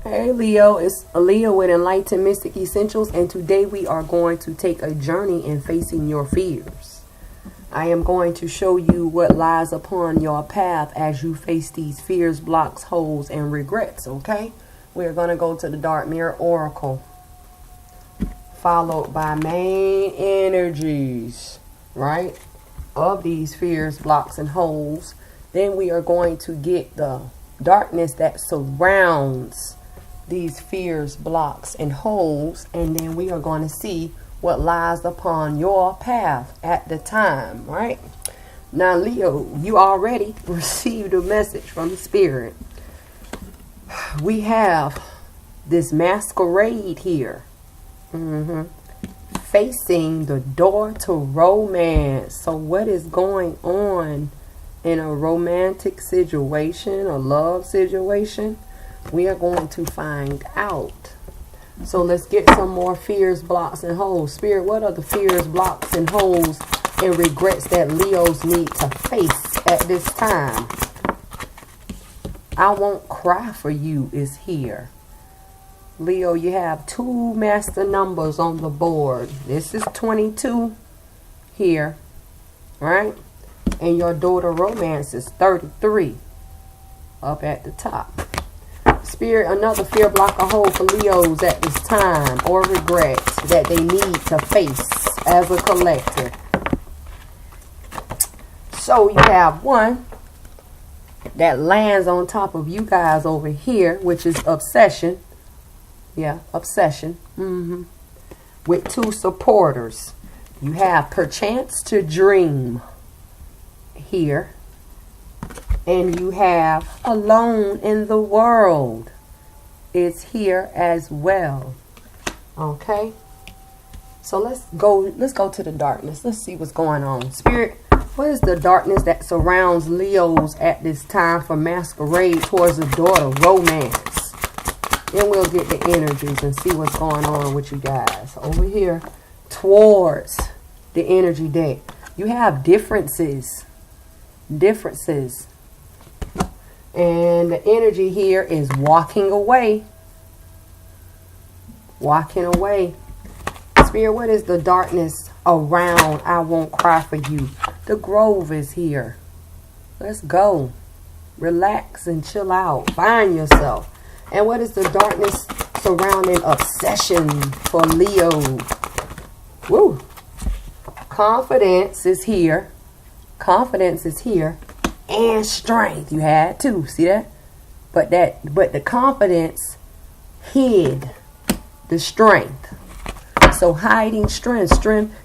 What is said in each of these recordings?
Hey Leo, it's Leo with Enlightened Mystic Essentials, and today we are going to take a journey in facing your fears. I am going to show you what lies upon your path as you face these fears, blocks, holes, and regrets, okay? We're going to go to the Dark Mirror Oracle, followed by main energies, right, of these fears, blocks, and holes. Then we are going to get the darkness that surrounds these fears, blocks, and holes, and then we are going to see what lies upon your path at the time, right? Now, Leo, you already received a message from the Spirit. We have this masquerade here, facing the door to romance. So what is going on in a romantic situation, a love situation? We are going to find out. So let's get some more fears, blocks, and holes. Spirit, what are the fears, blocks, and holes and regrets that Leos need to face at this time? I won't cry for you is here. Leo, you have two master numbers on the board. This is 22 here, right? And your daughter romance is 33 up at the top. Spirit, another fear, block, or hole for Leos at this time, or regrets that they need to face as a collective. So you have one that lands on top of you guys over here, which is obsession. Yeah, obsession. With two supporters. You have perchance to dream here. And you have alone in the world. It's here as well. Okay. So let's go to the darkness. Let's see what's going on. Spirit, what is the darkness that surrounds Leos at this time for masquerade towards the door of romance? Then we'll get the energies and see what's going on with you guys. Over here towards the energy deck. You have differences. Differences. And the energy here is walking away. Walking away. Spirit, what is the darkness around I won't cry for you? The Grove is here. Let's go. Relax and chill out. Find yourself. And what is the darkness surrounding obsession for Leo? Woo. Confidence is here. Confidence is here. And strength. You had two. See that? But the confidence hid the strength. So hiding strength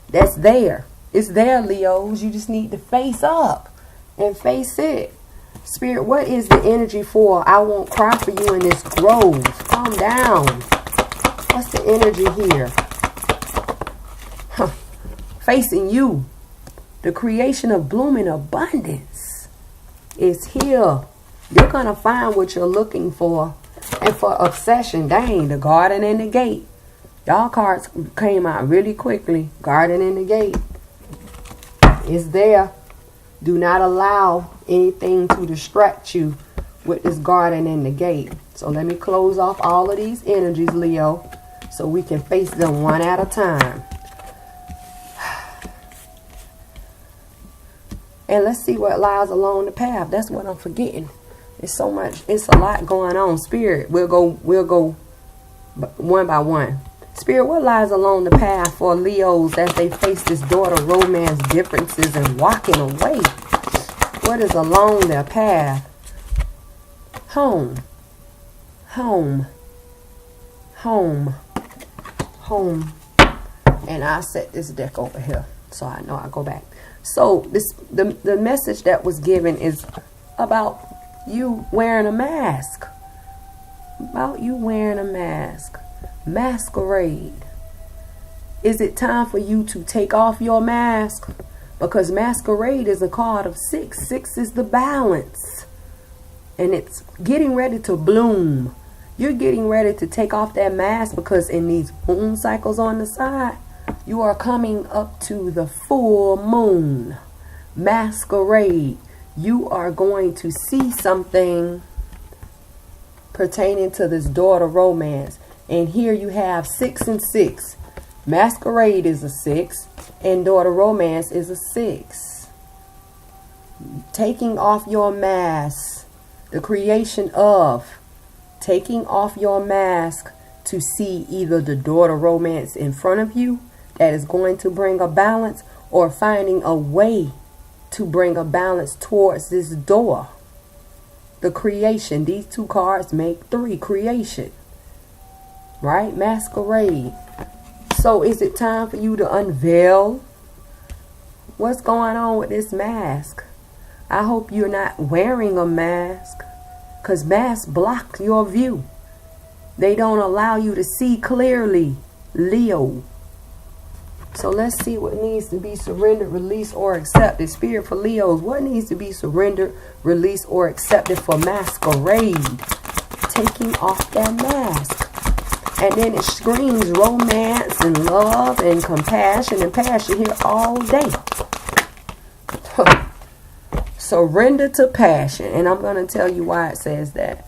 that's there. It's there, Leos. You just need to face up and face it. Spirit, what is the energy for I won't cry for you in this grove? Calm down. What's the energy here? Facing you. The creation of blooming abundance is here. You're going to find what you're looking for. And for obsession, dang, the garden and the gate. Y'all cards came out really quickly. Garden and the gate is there. Do not allow anything to distract you with this garden and the gate. So let me close off all of these energies, Leo, so we can face them one at a time. And let's see what lies along the path. That's what I'm forgetting. It's so much. It's a lot going on. Spirit, we'll go one by one. Spirit, what lies along the path for Leos as they face this door to romance, differences, and walking away? What is along their path? Home. Home. Home. Home. And I set this deck over here so I know I go back. So the message that was given is about you wearing a mask. About you wearing a mask. Masquerade. Is it time for you to take off your mask? Because masquerade is a card of 6. 6 is the balance. And it's getting ready to bloom. You're getting ready to take off that mask because in these moon cycles on the side, you are coming up to the full moon. Masquerade. You are going to see something pertaining to this daughter romance. And here you have 6 and 6. Masquerade is a 6 and daughter romance is a 6. Taking off your mask, the creation of taking off your mask to see either the daughter romance in front of you that is going to bring a balance, or finding a way to bring a balance towards this door. The creation. These 2 cards make 3. Creation. Right? Masquerade. So is it time for you to unveil what's going on with this mask? I hope you're not wearing a mask, because masks block your view. They don't allow you to see clearly, Leo. So let's see what needs to be surrendered, released, or accepted. Spirit for Leos, what needs to be surrendered, released, or accepted for Masquerade? Taking off that mask. And then it screams romance and love and compassion and passion here all day. Surrender to passion. And I'm going to tell you why it says that.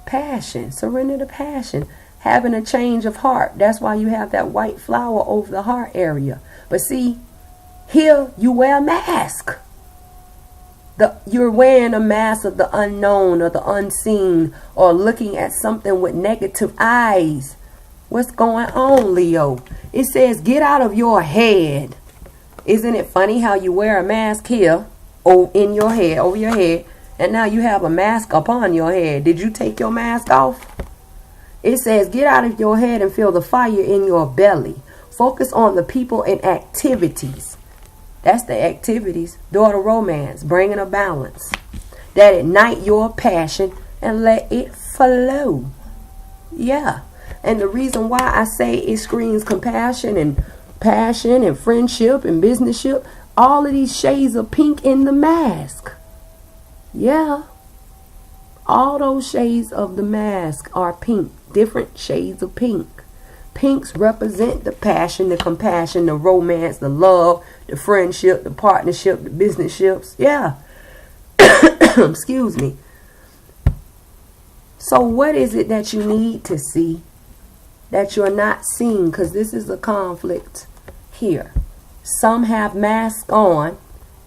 Passion. Surrender to passion. Having a change of heart. That's why you have that white flower over the heart area. But see, here you wear a mask. You're wearing a mask of the unknown or the unseen, or looking at something with negative eyes. What's going on, Leo? It says get out of your head. Isn't it funny how you wear a mask here, in your head, over your head, and now you have a mask upon your head? Did you take your mask off? It says get out of your head and feel the fire in your belly. Focus on the people and activities. That's the activities. Daughter romance, bringing a balance. That ignite your passion and let it flow. Yeah. And the reason why I say it screams compassion and passion and friendship and businessship, all of these shades of pink in the mask. Yeah. All those shades of the mask are pink. Different shades of pink. Pinks represent the passion, the compassion, the romance, the love, the friendship, the partnership, the businesships. Yeah. Excuse me. So what is it that you need to see that you're not seeing? Because this is a conflict here. Some have masks on.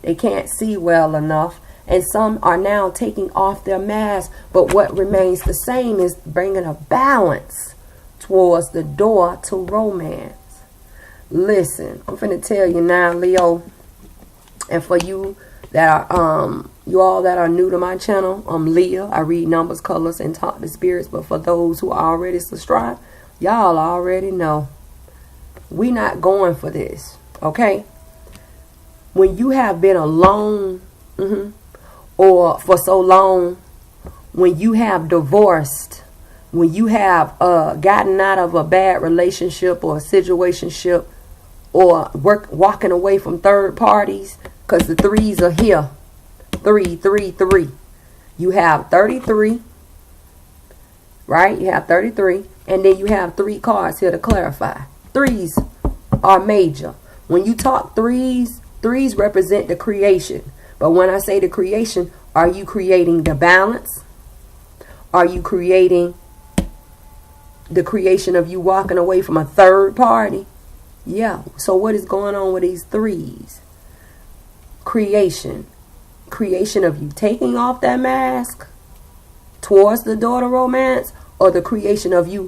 They can't see well enough. And some are now taking off their masks. But what remains the same is bringing a balance towards the door to romance. Listen, I'm finna tell you now, Leo. And for you that are, you all that are new to my channel, I'm Leah. I read numbers, colors, and talk to spirits. But for those who are already subscribed, y'all already know. We not going for this, okay? When you have been alone, or for so long, when you have divorced, when you have gotten out of a bad relationship or a situationship, or walking away from third parties, because the 3s are here. 3, 3, 3. You have 33, right? You have 33, and then you have 3 cards here to clarify. 3s are major. When you talk 3s, 3s represent the creation. But when I say the creation, are you creating the balance? Are you creating the creation of you walking away from a third party? Yeah. So what is going on with these 3s? Creation. Creation of you taking off that mask towards the daughter romance, or the creation of you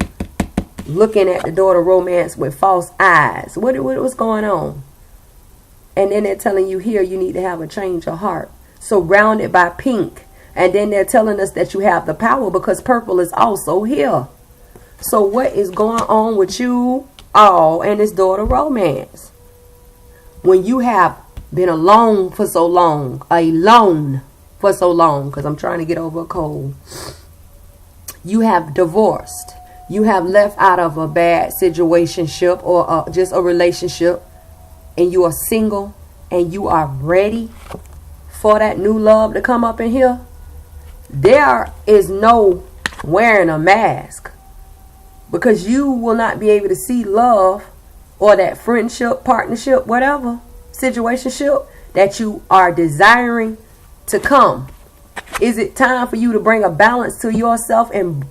looking at the daughter romance with false eyes? What's going on? And then they're telling you here you need to have a change of heart. Surrounded by pink. And then they're telling us that you have the power because purple is also here. So what is going on with you all and this daughter romance? When you have been alone for so long, because I'm trying to get over a cold. You have divorced. You have left out of a bad situationship or just a relationship, and you are single and you are ready for that new love to come up in here. There is no wearing a mask, because you will not be able to see love or that friendship, partnership, whatever situationship that you are desiring to come. Is it time for you to bring a balance to yourself and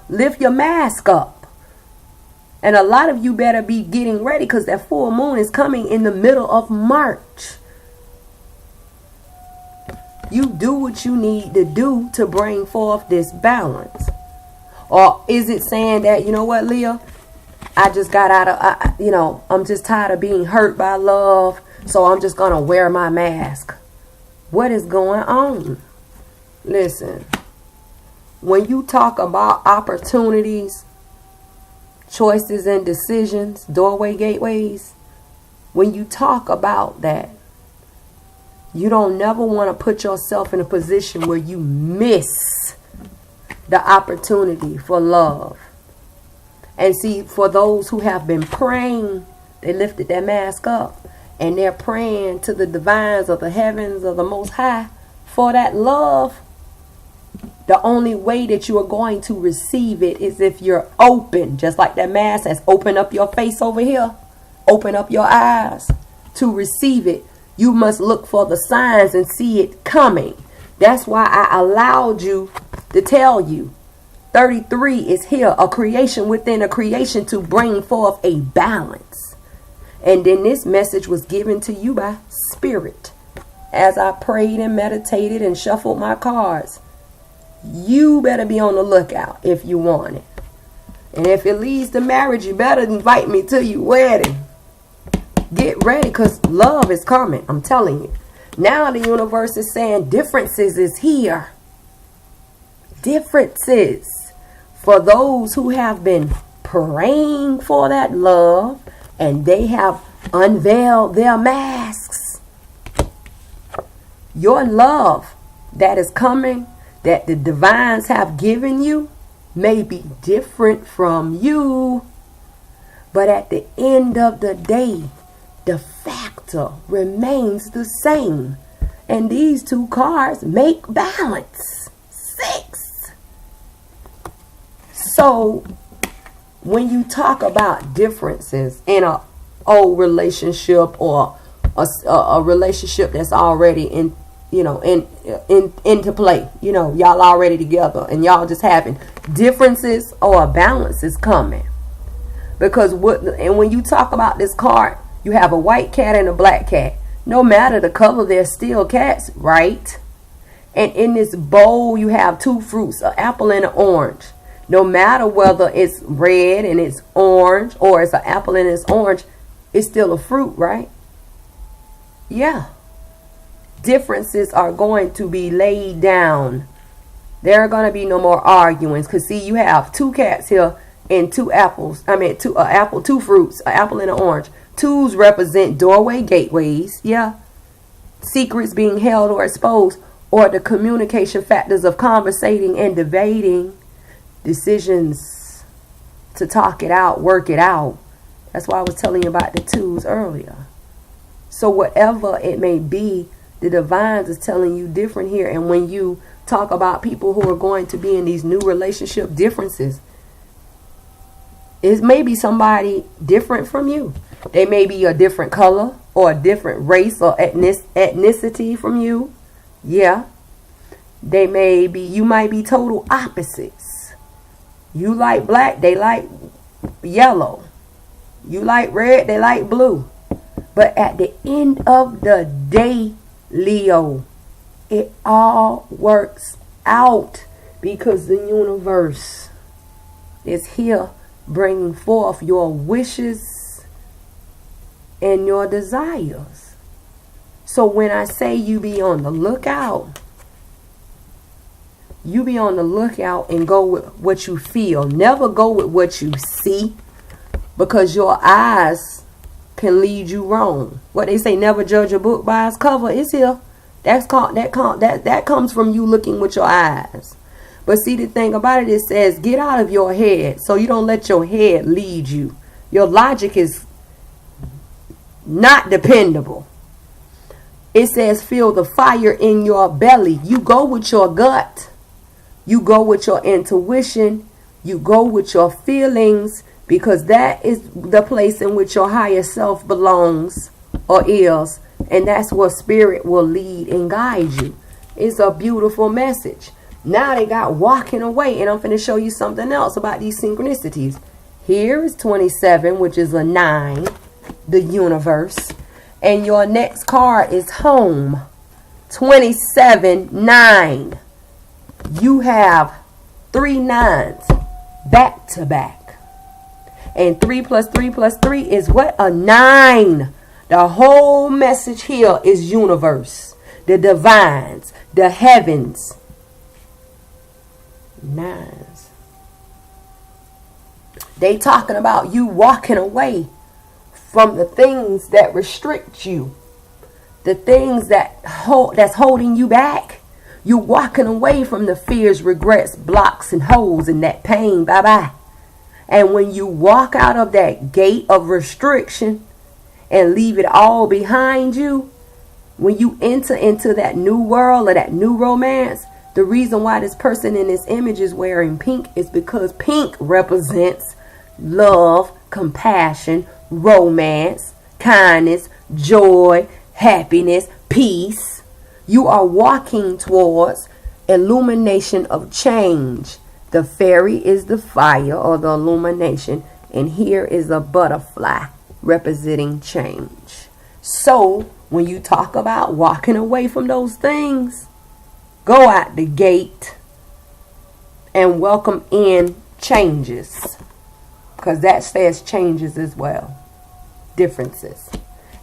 lift your mask up. And a lot of you better be getting ready, because that full moon is coming in the middle of March. You do what you need to do to bring forth this balance. Or is it saying that, you know what, Leah, I just got out of, I'm just tired of being hurt by love, so I'm just going to wear my mask. What is going on? Listen, when you talk about opportunities, choices and decisions, doorway, gateways, when you talk about that, you don't never want to put yourself in a position where you miss the opportunity for love. And see, for those who have been praying, they lifted their mask up and they're praying to the divines of the heavens of the Most High for that love. The only way that you are going to receive it is if you're open, just like that mask says, open up your face over here, open up your eyes to receive it. You must look for the signs and see it coming. That's why I allowed you to tell you 33 is here, a creation within a creation to bring forth a balance. And then this message was given to you by Spirit. As I prayed and meditated and shuffled my cards, you better be on the lookout if you want it. And if it leads to marriage, you better invite me to your wedding. Get ready, because love is coming. I'm telling you. Now the universe is saying differences is here. Differences. For those who have been praying for that love and they have unveiled their masks. Your love that is coming, that the divines have given you, may be different from you. But at the end of the day, the factor remains the same. And these two cards make balance. 6. So when you talk about differences in a old relationship or a relationship that's already into play, y'all already together and y'all just having differences, or a balance is coming. Because when you talk about this card, you have a white cat and a black cat. No matter the color, they're still cats, right? And in this bowl, you have two fruits, an apple and an orange. No matter whether it's red and it's orange, or it's an apple and it's orange, it's still a fruit, right? Yeah. Differences are going to be laid down. There are going to be no more arguments. Because see, you have two cats here and two apples. Two fruits, an apple and an orange. Twos represent doorway, gateways. Yeah. Secrets being held or exposed, or the communication factors of conversating and debating. Decisions to talk it out, work it out. That's why I was telling you about the twos earlier. So whatever it may be, the divines is telling you different here. And when you talk about people who are going to be in these new relationship differences, it may be somebody different from you. They may be a different color or a different race or ethnicity from you. Yeah. You might be total opposites. You like black, they like yellow. You like red, they like blue. But at the end of the day, Leo, it all works out, because the universe is here bringing forth your wishes and your desires. So when I say you be on the lookout, you be on the lookout and go with what you feel. Never go with what you see, because your eyes can lead you wrong. What they say, never judge a book by its cover. It's here. That comes from you looking with your eyes. But see, the thing about it says, get out of your head, so you don't let your head lead you. Your logic is not dependable. It says, feel the fire in your belly. You go with your gut. You go with your intuition. You go with your feelings, because that is the place in which your higher self belongs or is. And that's where spirit will lead and guide you. It's a beautiful message. Now they got walking away. And I'm going to show you something else about these synchronicities. Here is 27, which is a 9, the universe. And your next card is home. 27, 9. You have 3 9s back to back. And 3 plus 3 plus 3 is what? A 9. The whole message here is universe, the divines, the heavens. 9s. They talking about you walking away from the things that restrict you, the things that's holding you back. You walking away from the fears, regrets, blocks, and holes and that pain. Bye-bye. And when you walk out of that gate of restriction and leave it all behind you, when you enter into that new world or that new romance, the reason why this person in this image is wearing pink is because pink represents love, compassion, romance, kindness, joy, happiness, peace. You are walking towards illumination of change. The fairy is the fire or the illumination. And here is a butterfly representing change. So when you talk about walking away from those things, go out the gate and welcome in changes. Because that says changes as well. Differences.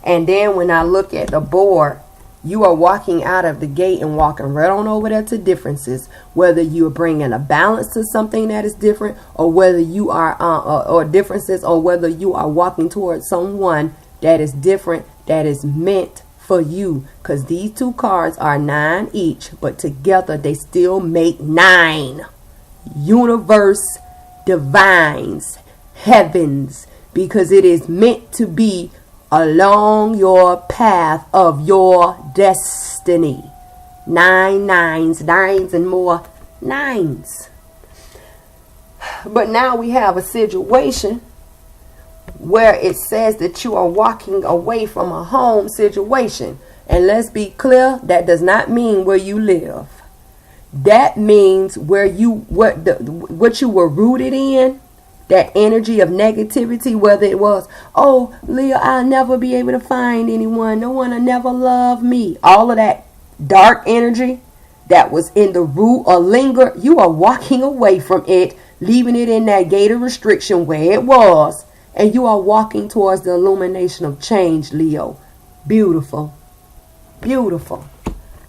And then when I look at the board, you are walking out of the gate and walking right on over there to differences. Whether you are bringing a balance to something that is different, or whether you are, or differences, or whether you are walking towards someone that is different, that is meant for you. Because these 2 cards are 9 each, but together they still make 9. Universe, divines, heavens, because it is meant to be along your path of your destiny. 9 9s, 9s and more 9s. But now we have a situation where it says that you are walking away from a home situation. And let's be clear, that does not mean where you live. That means where what you were rooted in. That energy of negativity, whether it was, oh, Leah, I'll never be able to find anyone. No one will never love me. All of that dark energy that was in the root or linger, you are walking away from it, leaving it in that gate of restriction where it was. And you are walking towards the illumination of change, Leo. Beautiful. Beautiful.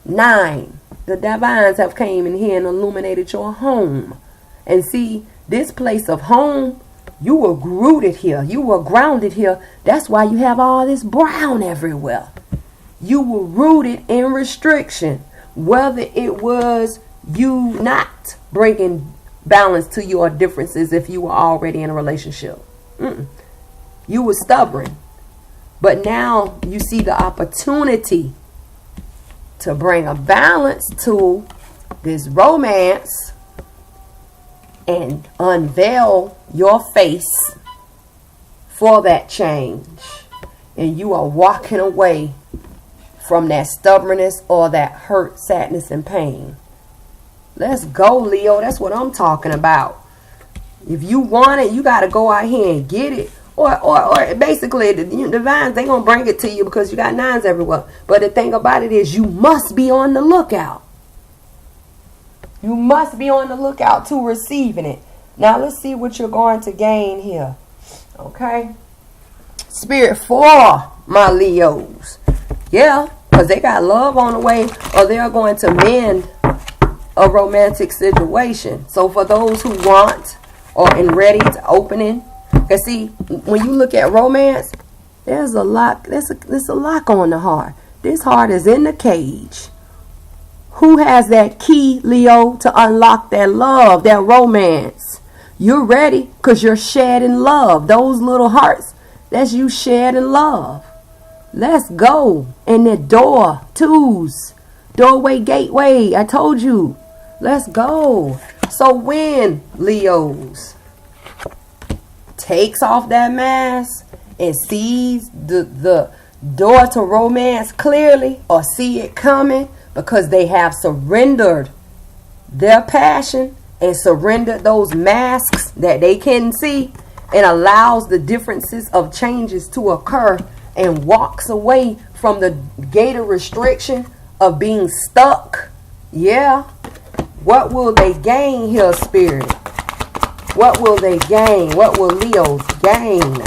9. The divines have came in here and illuminated your home. And see, this place of home, you were rooted here. You were grounded here. That's why you have all this brown everywhere. You were rooted in restriction. Whether it was you not bringing balance to your differences if you were already in a relationship. You were stubborn. But now you see the opportunity to bring a balance to this romance and unveil your face for that change. And you are walking away from that stubbornness or that hurt, sadness, and pain. Let's go, Leo. That's what I'm talking about. If you want it, you got to go out here and get it. Or basically, the divines, they going to bring it to you because you got 9s everywhere. But the thing about it is you must be on the lookout. You must be on the lookout to receiving it. Now, let's see what you're going to gain here. Okay? Spirit for my Leos. Yeah, because they got love on the way, or they're going to mend a romantic situation. So for those who want or in ready to opening, because see, when you look at romance, there's a lock. There's a lock on the heart. This heart is in the cage. Who has that key, Leo, to unlock that love, that romance? You're ready because you're shedding love. Those little hearts, that's you shedding love. Let's go. And the door, 2s, doorway, gateway. I told you. Let's go. So when Leos takes off that mask and sees the door to romance clearly, or see it coming, because they have surrendered their passion and surrender those masks that they can see, and allows the differences of changes to occur and walks away from the gate of restriction of being stuck, yeah, what will they gain here, Spirit? What will they gain? What will Leos gain?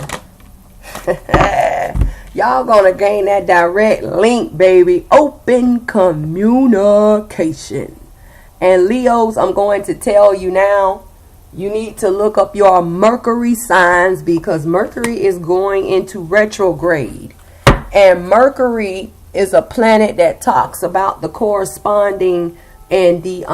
Y'all gonna gain that direct link, baby. Open communication. And Leos, I'm going to tell you now, you need to look up your Mercury signs, because Mercury is going into retrograde. And Mercury is a planet that talks about the corresponding and the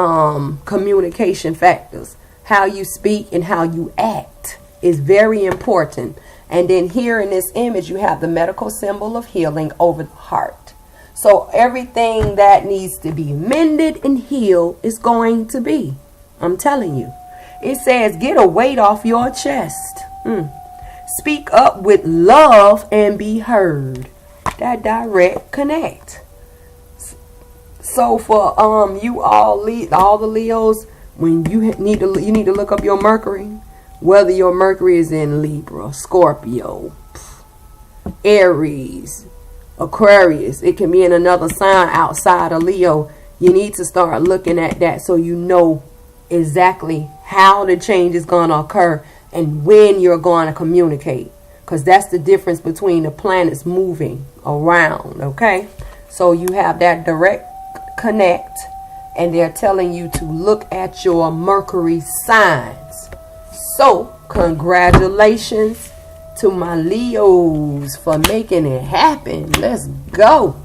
communication factors. How you speak and how you act is very important. And then here in this image, you have the medical symbol of healing over the heart. So everything that needs to be mended and healed is going to be. I'm telling you. It says, get a weight off your chest. Speak up with love and be heard. That direct connect. So for you all the Leos, when you need to look up your Mercury, whether your Mercury is in Libra, Scorpio, Aries, Aquarius, it can be in another sign outside of Leo. You need to start looking at that so you know exactly how the change is going to occur and when you're going to communicate, because that's the difference between the planets moving around. Okay, so you have that direct connect, and they're telling you to look at your Mercury signs. So congratulations to my Leos for making it happen. Let's go.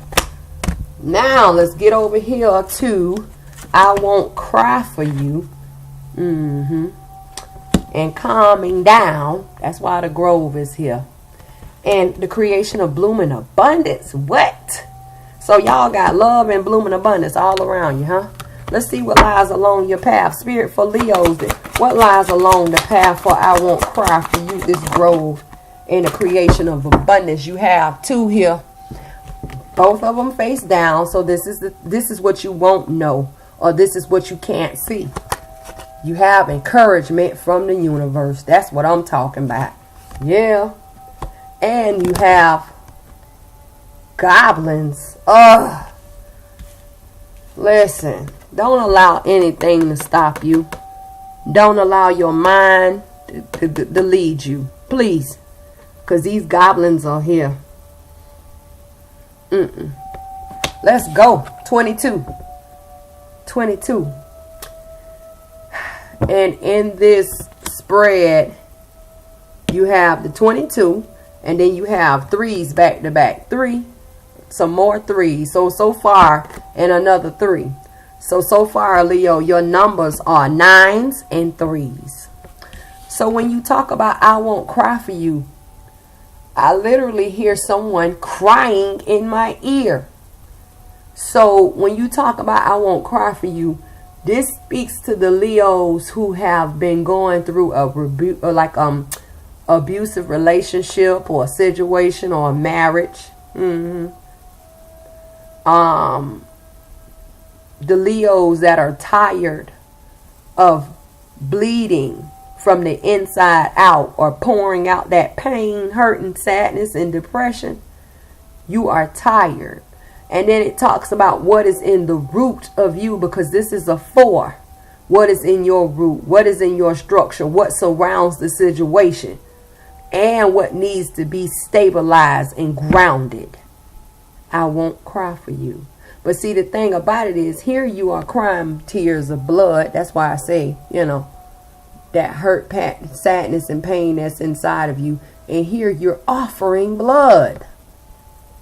Now let's get over here to I Won't Cry For You. And calming down. That's why the Grove is here. And the creation of blooming abundance. What? So y'all got love and blooming abundance all around you, huh? Let's see what lies along your path. Spirit for Leos. What lies along the path for I Won't Cry For You, this Grove, and the creation of abundance. You have two here. Both of them face down. So this is what you won't know, or this is what you can't see. You have encouragement from the universe. That's what I'm talking about. Yeah. And you have goblins. Listen. Don't allow anything to stop you. Don't allow your mind to lead you. Please. Because these goblins are here. Let's go. 22. 22. And in this spread, you have the 22, and then you have threes back to back. 3, some more 3s. So far, and another 3. So far, Leo, your numbers are 9s and 3s. So when you talk about I Won't Cry For You, I literally hear someone crying in my ear. So when you talk about I Won't Cry For You, this speaks to the Leos who have been going through a abusive relationship or a situation or a marriage. The Leos that are tired of bleeding from the inside out, or pouring out that pain, hurt, and sadness and depression. You are tired. And then it talks about what is in the root of you, because this is a 4. What is in your root? What is in your structure? What surrounds the situation? And what needs to be stabilized and grounded. I won't cry for you. But see, the thing about it is, here you are crying tears of blood. That's why I say, that hurt, sadness, and pain that's inside of you. And here you're offering blood.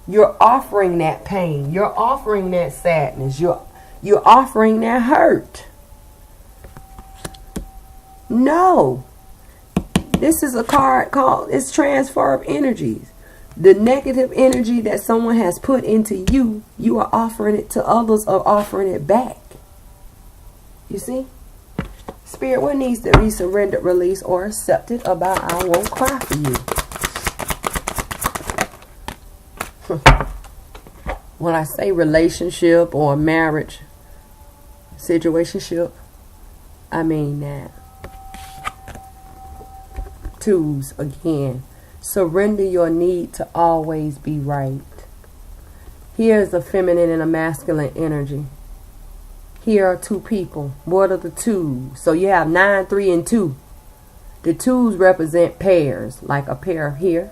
You're offering that pain. You're offering that sadness. You're offering that hurt. No. This is a card called, it's transfer of energies. The negative energy that someone has put into you, you are offering it to others, or offering it back. You see? Spirit, what needs to be surrendered, released, or accepted about I Won't Cry For You? When I say relationship or marriage, situationship, I mean that. Twos again. Surrender your need to always be right. Here's a feminine and a masculine energy. Here are two people. What are the twos? So you have 9, 3, and 2. The twos represent pairs, like a pair here.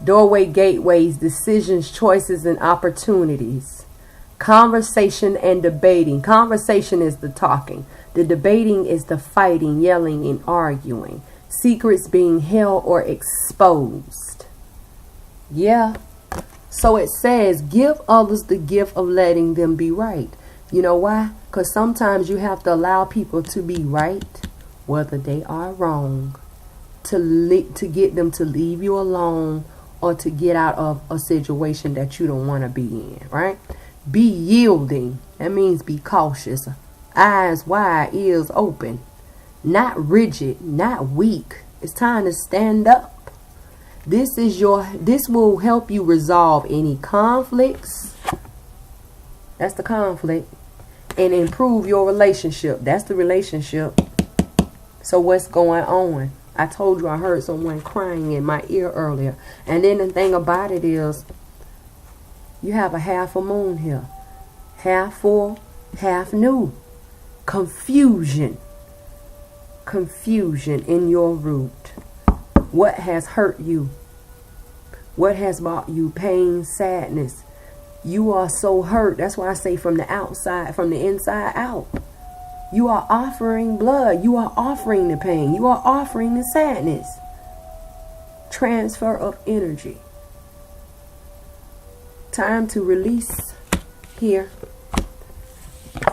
Doorway, gateways, decisions, choices, and opportunities. Conversation and debating. Conversation is the talking. The debating is the fighting, yelling, and arguing. Secrets being held or exposed. Yeah. So it says, give others the gift of letting them be right. You know why? Because sometimes you have to allow people to be right, whether they are wrong, to get them to leave you alone or to get out of a situation that you don't want to be in, right? Be yielding. That means be cautious. Eyes wide, ears open. Not rigid, not weak. It's time to stand up. This will help you resolve any conflicts. That's the conflict. And improve your relationship. That's the relationship. So what's going on? I told you I heard someone crying in my ear earlier. And then the thing about it is, you have a half a moon here. Half full, half new. Confusion. Confusion in your root. What has hurt you? What has brought you pain, sadness? You are so hurt. That's why I say from the outside, from the inside out. You are offering blood. You are offering the pain. You are offering the sadness. Transfer of energy. Time to release here.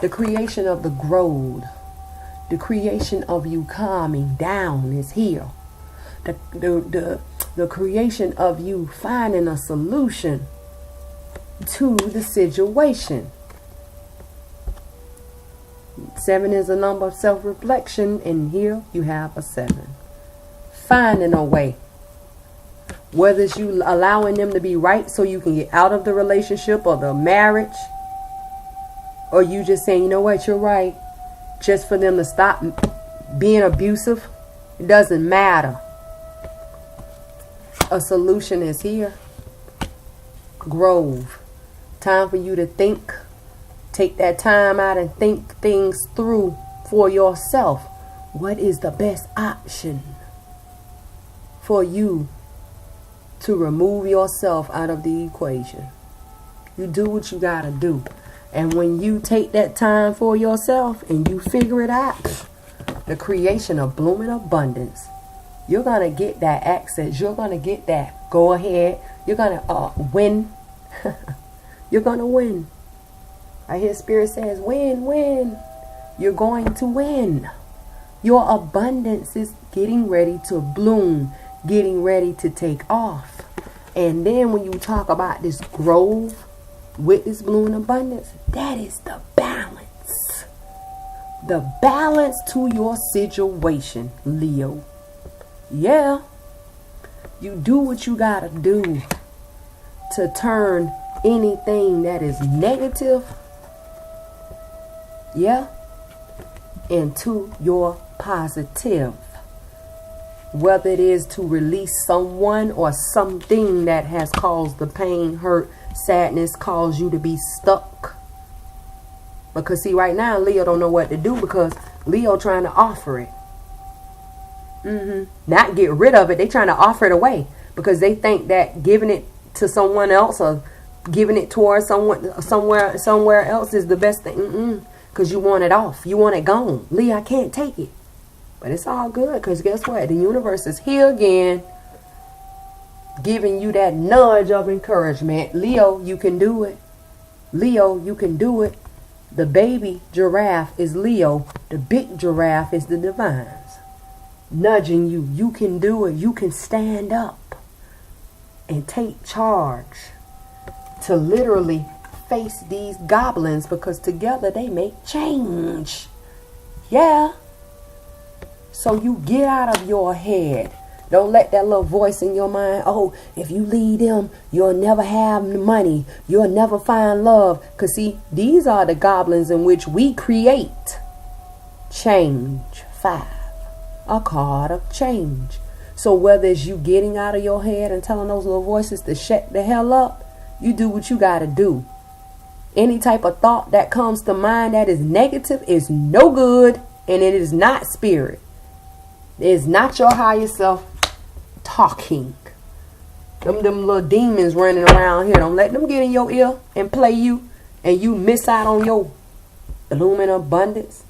The creation of the growth. The creation of you calming down is here. The creation of you finding a solution to the situation. 7 is a number of self-reflection, and here you have a 7. Finding a way. Whether it's you allowing them to be right so you can get out of the relationship or the marriage, or you just saying, you know what, you're right, just for them to stop being abusive. It doesn't matter. A solution is here. Grove. Time for you to think. Take that time out and think things through for yourself. What is the best option for you to remove yourself out of the equation? You do what you gotta do. And when you take that time for yourself and you figure it out, the creation of blooming abundance, you're gonna get that access. You're gonna get that go ahead. You're gonna win. You're gonna win. I hear Spirit says, win, win. You're going to win. Your abundance is getting ready to bloom, getting ready to take off. And then when you talk about this growth with this blooming abundance, that is the balance. The balance to your situation, Leo. Yeah. You do what you gotta do to turn anything that is negative, yeah, into your positive. Whether it is to release someone or something that has caused the pain, hurt, sadness, caused you to be stuck. Because see, right now Leo don't know what to do because Leo trying to offer it. Not get rid of it. They trying to offer it away because they think that giving it to someone else or giving it towards someone somewhere else is the best thing. Because you want it off. You want it gone. Leo, I can't take it. But it's all good because guess what? The universe is here again, giving you that nudge of encouragement. Leo, you can do it. Leo, you can do it. The baby giraffe is Leo. The big giraffe is the divines. Nudging you. You can do it. You can stand up and take charge to literally face these goblins because together they make change. Yeah. So you get out of your head. Don't let that little voice in your mind, oh, if you leave them, you'll never have money. You'll never find love. Because see, these are the goblins in which we create. change. 5. A card of change. So whether it's you getting out of your head and telling those little voices to shut the hell up, you do what you got to do. Any type of thought that comes to mind that is negative is no good, and it is not spirit. It is not your higher self talking. Them little demons running around here. Don't let them get in your ear and play you, and you miss out on your blooming abundance.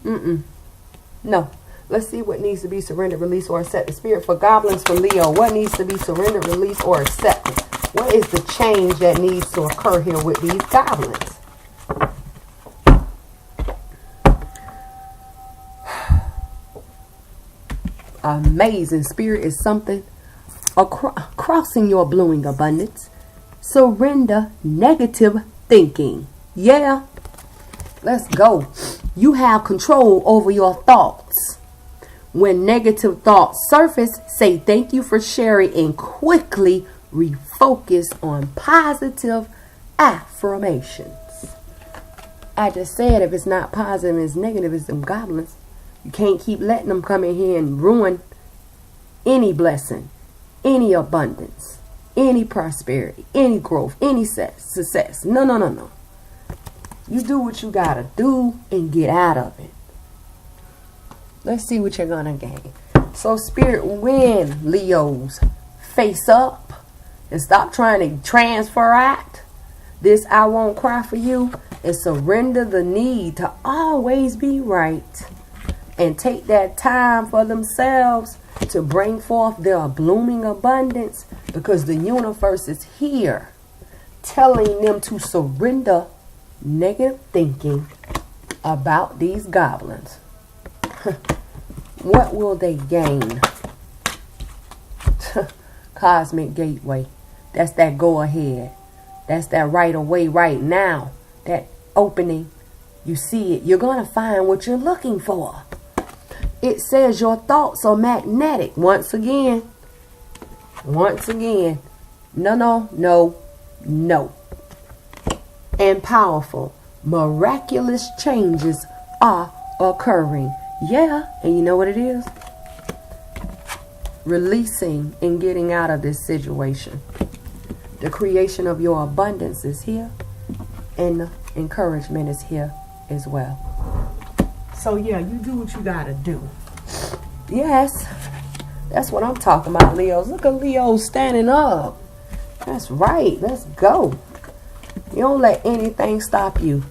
No. Let's see what needs to be surrendered, released, or accepted. Spirit for goblins, for Leo. What needs to be surrendered, released, or accepted? What is the change that needs to occur here with these goblins? Amazing. Spirit is something crossing your blooming abundance. Surrender negative thinking. Yeah. Let's go. You have control over your thoughts. When negative thoughts surface, say thank you for sharing and quickly refocus on positive affirmations. I just said if it's not positive, it's negative, it's them goblins. You can't keep letting them come in here and ruin any blessing, any abundance, any prosperity, any growth, any success. No. You do what you gotta do and get out of it. Let's see what you're gonna gain. So Spirit, when Leos face up and stop trying to transfer act this I won't cry for you, and surrender the need to always be right, and take that time for themselves to bring forth their blooming abundance, because the universe is here telling them to surrender negative thinking about these goblins. What will they gain? Cosmic gateway. That's that go ahead. That's that right away, right now. That opening. You see it. You're going to find what you're looking for. It says your thoughts are magnetic. Once again. No. And powerful. Miraculous changes are occurring. Yeah, and you know what it is? Releasing and getting out of this situation. The creation of your abundance is here, and the encouragement is here as well. So yeah, you do what you gotta do. Yes, that's what I'm talking about, Leos. Look at Leo standing up. That's right. Let's go. You don't let anything stop you.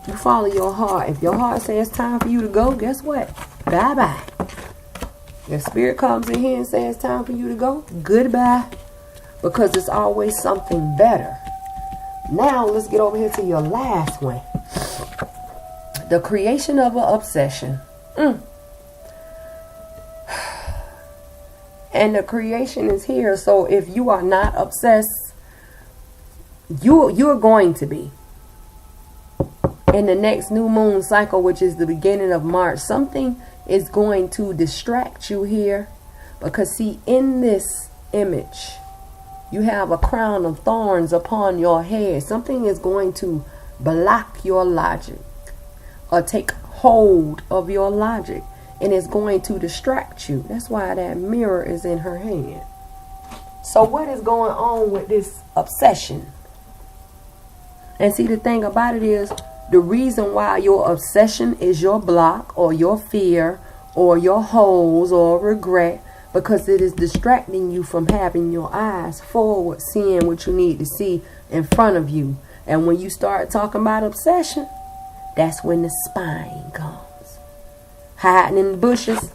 You follow your heart. If your heart says it's time for you to go, guess what? Bye-bye. If spirit comes in here and says it's time for you to go, goodbye. Because it's always something better. Now, let's get over here to your last one. The creation of an obsession. And the creation is here. So if you are not obsessed, you're going to be. In the next new moon cycle, which is the beginning of March, something is going to distract you here. Because see, in this image, you have a crown of thorns upon your head. Something is going to block your logic or take hold of your logic, and it's going to distract you. That's why that mirror is in her hand. So what is going on with this obsession? And see, the thing about it is, the reason why your obsession is your block or your fear or your holes or regret, because it is distracting you from having your eyes forward, seeing what you need to see in front of you. And when you start talking about obsession, that's when the spine comes. Hiding in the bushes,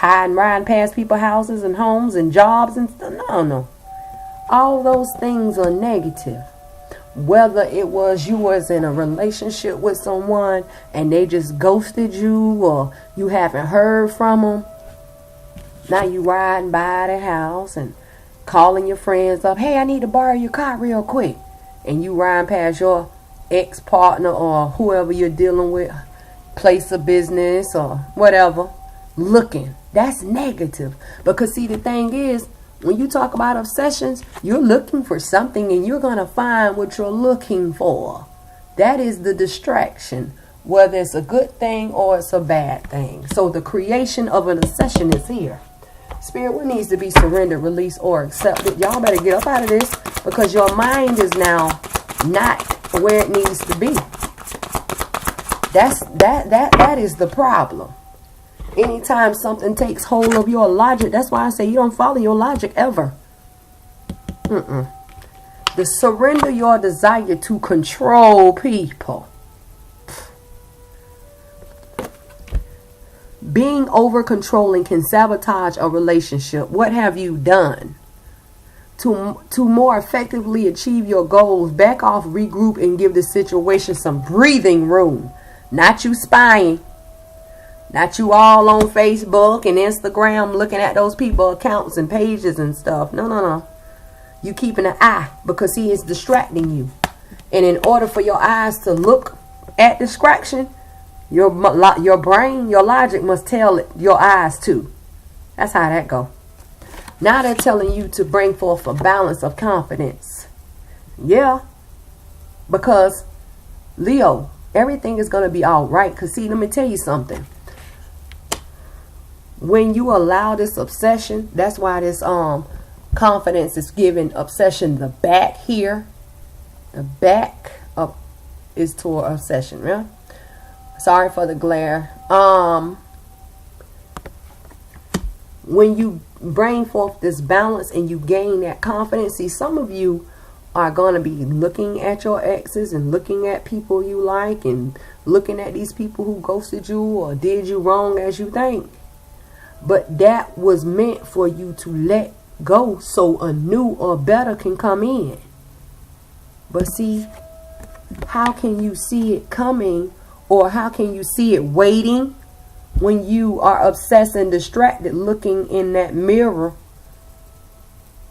riding past people's houses and homes and jobs and stuff. No. All those things are negative. Whether it was you was in a relationship with someone and they just ghosted you, or you haven't heard from them. Now you riding by the house and calling your friends up. Hey, I need to borrow your car real quick. And you riding past your ex-partner or whoever you're dealing with, place of business or whatever, looking. That's negative. Because see, the thing is, when you talk about obsessions, you're looking for something and you're going to find what you're looking for. That is the distraction. whether it's a good thing or it's a bad thing. So the creation of an obsession is here. Spirit, what needs to be surrendered, released, or accepted? Y'all better get up out of this, because your mind is now not where it needs to be. That is the problem. Anytime something takes hold of your logic, that's why I say you don't follow your logic ever. To surrender your desire to control people. Being over controlling can sabotage a relationship. What have you done? To more effectively achieve your goals, back off, regroup, and give the situation some breathing room. Not you spying. Not you all on Facebook and Instagram looking at those people's accounts and pages and stuff. No. You keeping an eye, because he is distracting you. And in order for your eyes to look at distraction, your brain, your logic must tell it, your eyes too. That's how that go. Now they're telling you to bring forth a balance of confidence. Yeah. Because, Leo, everything is going to be all right. Because, see, let me tell you something. When you allow this obsession, that's why this confidence is giving obsession the back here. The back up is toward obsession, yeah? Sorry for the glare. When you bring forth this balance and you gain that confidence, see, some of you are going to be looking at your exes and looking at people you like and looking at these people who ghosted you or did you wrong as you think. But that was meant for you to let go so a new or better can come in. But see, how can you see it coming, or how can you see it waiting when you are obsessed and distracted looking in that mirror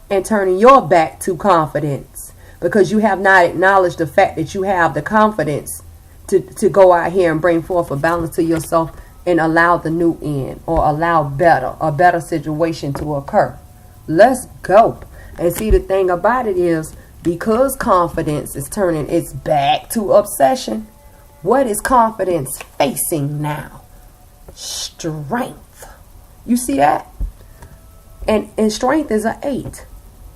and turning your back to confidence? Because you have not acknowledged the fact that you have the confidence to go out here and bring forth a balance to yourself and allow the new in, or allow a better situation to occur. Let's go. And see, the thing about it is, because confidence is turning its back to obsession, what is confidence facing now? Strength. You see that? And strength is an 8.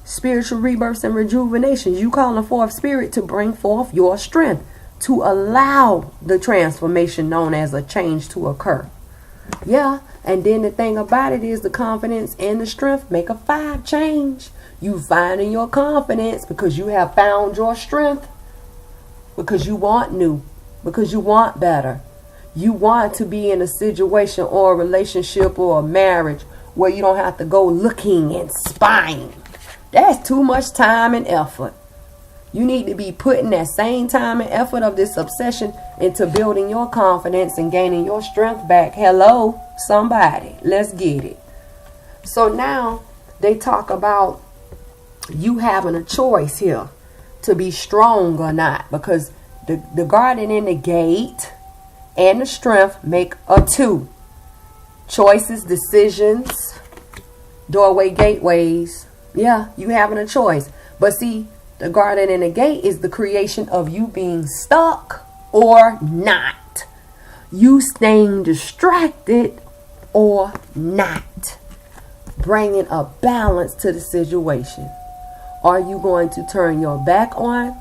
Spiritual rebirths and rejuvenations. You calling forth spirit to bring forth your strength, to allow the transformation known as a change to occur. Yeah, and then the thing about it is, the confidence and the strength make a 5 change. You finding your confidence because you have found your strength, because you want new, because you want better. You want to be in a situation or a relationship or a marriage where you don't have to go looking and spying. That's too much time and effort. You need to be putting that same time and effort of this obsession into building your confidence and gaining your strength back. Hello, somebody. Let's get it. So now they talk about you having a choice here to be strong or not, because the guardian in the gate and the strength make a 2. Choices, decisions, doorway, gateways. Yeah, you having a choice. But see, the guardian in the gate is the creation of you being stuck or not. You staying distracted or not. Bringing a balance to the situation. Are you going to turn your back on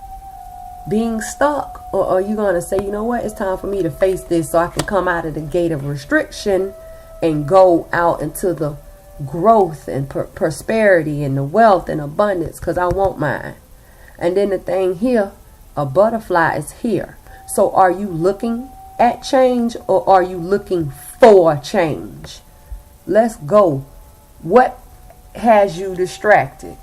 being stuck? Or are you going to say, you know what, it's time for me to face this so I can come out of the gate of restriction and go out into the growth and prosperity and the wealth and abundance, because I want mine. And then the thing here, a butterfly is here. So are you looking at change, or are you looking for change? Let's go. What has you distracted?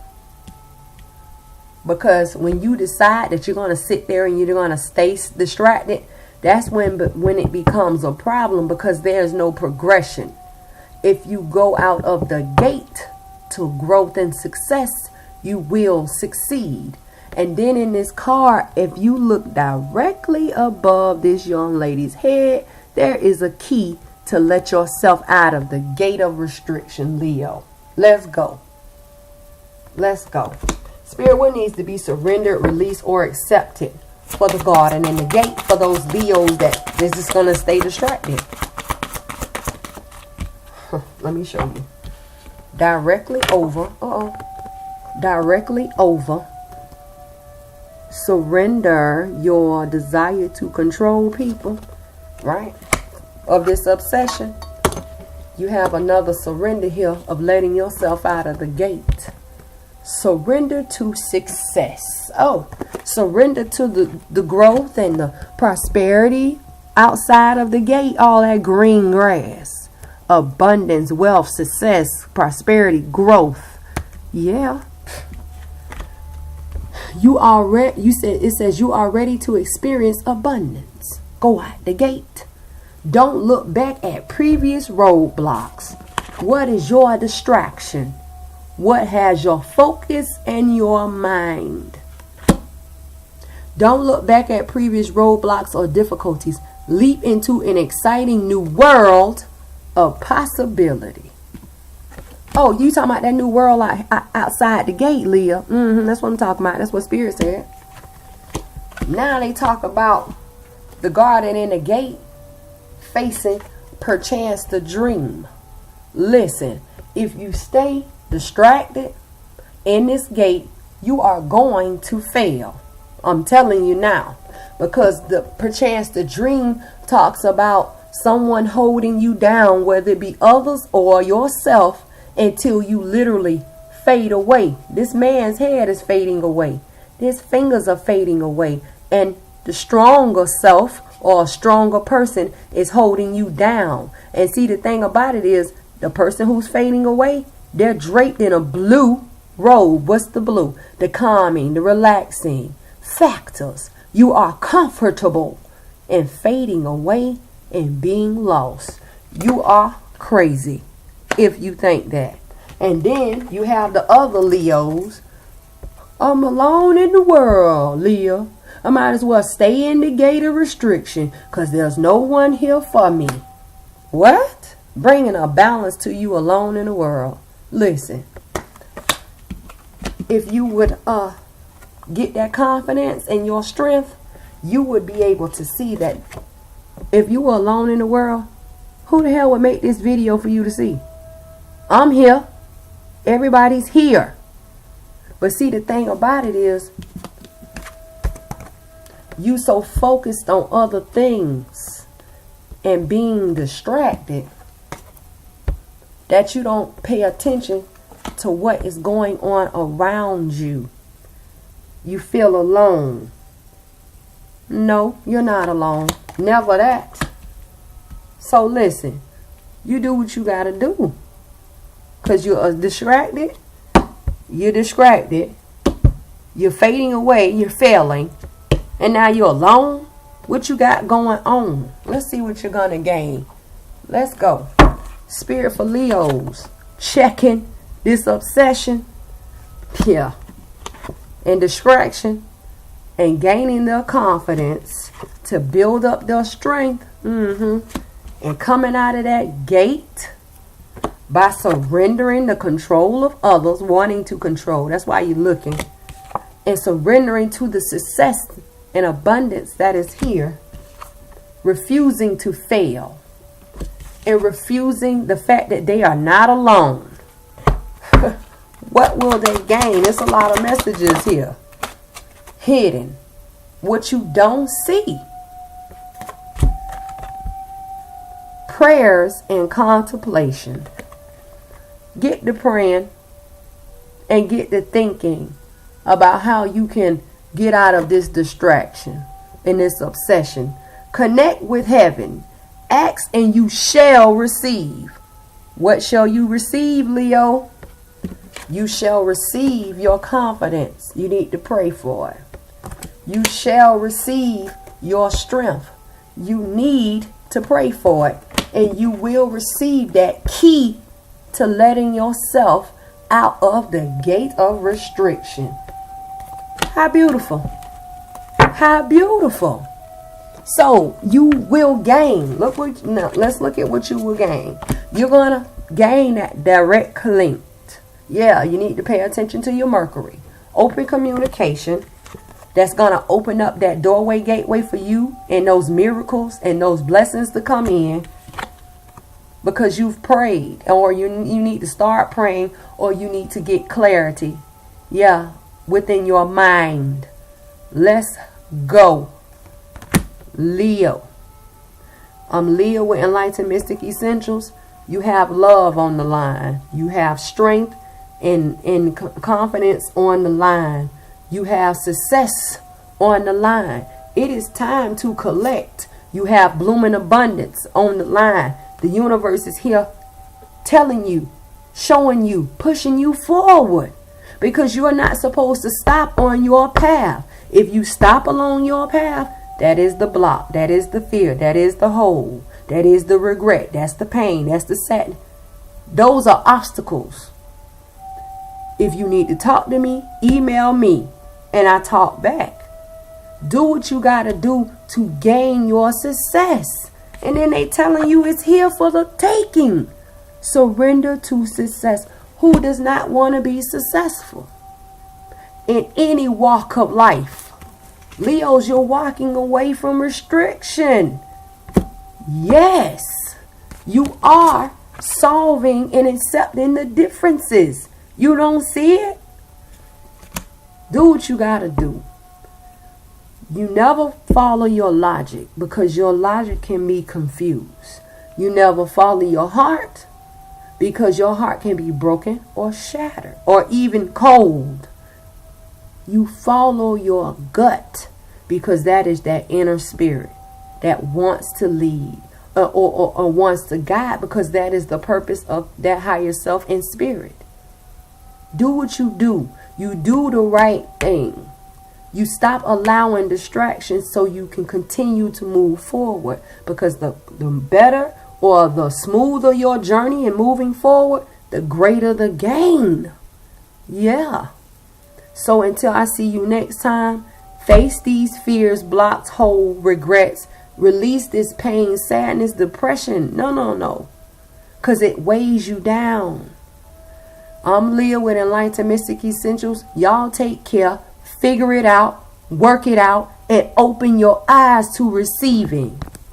Because when you decide that you're going to sit there and you're going to stay distracted, that's when it becomes a problem, because there's no progression. If you go out of the gate to growth and success, you will succeed. And then in this card, if you look directly above this young lady's head, there is a key to let yourself out of the gate of restriction, Leo. Let's go. Let's go. Spirit, what needs to be surrendered, released, or accepted for the garden and the gate for those Leos that It's just going to stay distracted. Let me show you. Directly over. Directly over. Surrender your desire to control people. Right? Of this obsession. You have another surrender here of letting yourself out of the gate. Surrender to success. Surrender to the growth and the prosperity outside of the gate. All that green grass. Abundance, wealth, success, prosperity, growth. Yeah. It says you are ready to experience abundance. Go out the gate. Don't look back at previous roadblocks. What is your distraction? What has your focus and your mind? Don't look back at previous roadblocks or difficulties. Leap into an exciting new world of possibility. Oh, you talking about that new world outside the gate, Leah? That's what I'm talking about. That's what Spirit said. Now they talk about the garden and the gate facing perchance the dream. Listen, if you stay distracted in this gate, you are going to fail. I'm telling you now. Because perchance the dream talks about someone holding you down, whether it be others or yourself, until you literally fade away. This man's head is fading away. His fingers are fading away. And the stronger self or a stronger person is holding you down. And see, the thing about it is, the person who's fading away, they're draped in a blue robe. What's the blue? The calming, the relaxing factors. You are comfortable in fading away and being lost. You are crazy if you think that. And then you have the other Leos. I'm alone in the world, Leo. I might as well stay in the gate of restriction because there's no one here for me. What? Bringing a balance to you alone in the world. Listen. If you would get that confidence and your strength, you would be able to see that if you were alone in the world, who the hell would make this video for you to see? I'm here. Everybody's here. But see, the thing about it is, you so focused on other things and being distracted that you don't pay attention to what is going on around you. You feel alone. No, you're not alone. Never that. So listen, you do what you gotta do. Because you're distracted. You're distracted. You're fading away. You're failing. And now you're alone. What you got going on? Let's see what you're gonna gain. Let's go. Spirit for Leos. Checking this obsession. Yeah. And distraction. And gaining their confidence to build up their strength. And coming out of that gate by surrendering the control of others, wanting to control. That's why you're looking. And surrendering to the success and abundance that is here. Refusing to fail. And refusing the fact that they are not alone. What will they gain? There's a lot of messages here. Hidden. What you don't see. Prayers and contemplation. Get to praying and get to thinking about how you can get out of this distraction and this obsession. Connect with heaven. Ask and you shall receive. What shall you receive, Leo? You shall receive your confidence. You need to pray for it. You shall receive your strength. You need to pray for it. And you will receive that key to letting yourself out of the gate of restriction. How beautiful. How beautiful. So you will gain. Let's look at what you will gain. You're going to gain that direct link. Yeah, you need to pay attention to your Mercury. Open communication. that's going to open up that doorway, gateway for you and those miracles and those blessings to come in because you've prayed, or you need to start praying, or you need to get clarity. Yeah, within your mind. Let's go. Leo. I'm Leo with Enlightened Mystic Essentials. You have love on the line. You have strength and confidence on the line. You have success on the line. It is time to collect. You have blooming abundance on the line. The universe is here telling you, showing you, pushing you forward, because you are not supposed to stop on your path. If you stop along your path, that is the block, that is the fear, that is the hole, that is the regret, that's the pain, that's the sadness. Those are obstacles. If you need to talk to me, email me and I talk back. Do what you got to do to gain your success. And then they telling you it's here for the taking. Surrender to success. Who does not want to be successful in any walk of life? Leos, you're walking away from restriction. Yes, you are solving and accepting the differences. You don't see it? Do what you got to do. You never follow your logic, because your logic can be confused. You never follow your heart, because your heart can be broken or shattered or even cold. You follow your gut, because that is that inner spirit that wants to lead or wants to guide, because that is the purpose of that higher self and spirit. Do what you do. You do the right thing. You stop allowing distractions so you can continue to move forward, because the better or the smoother your journey in moving forward, the greater the gain. Yeah. So until I see you next time, face these fears, blocks, holes, regrets. Release this pain, sadness, depression. No. Because it weighs you down. I'm Leah with Enlightened Mystic Essentials. Y'all take care. Figure it out. Work it out. And open your eyes to receiving.